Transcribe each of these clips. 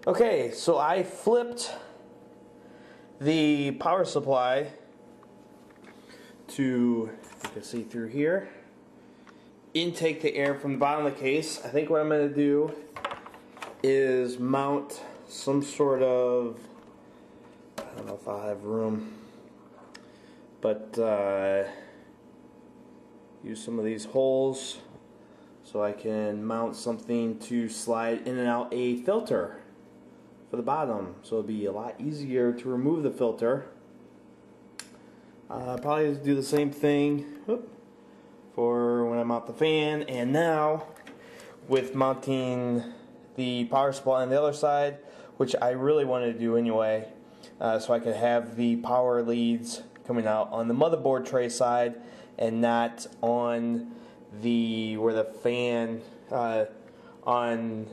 Okay, so I flipped the power supply to, you can see through here, intake the air from the bottom of the case. I think what I'm going to do is mount some sort of, I don't know if I'll have room, but use some of these holes so I can mount something to slide in and out a filter for the bottom, so it'll be a lot easier to remove the filter. Probably do the same thing for when I mount the fan. And now with mounting the power supply on the other side, which I really wanted to do anyway, so I could have the power leads coming out on the motherboard tray side and not on the where the fan on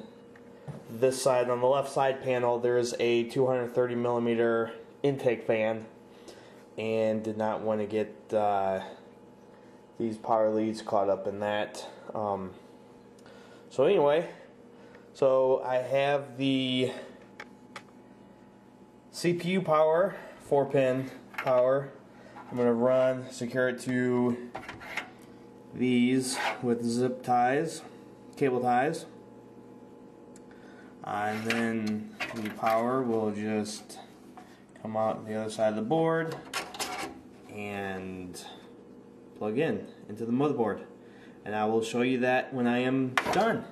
this side. On the left side panel there's a 230 millimeter intake fan, and did not want to get these power leads caught up in that. So anyway, so I have the CPU power, 4-pin power. I'm going to secure it to these with zip ties, cable ties. And then the power will just come out the other side of the board and plug in into the motherboard. And I will show you that when I am done.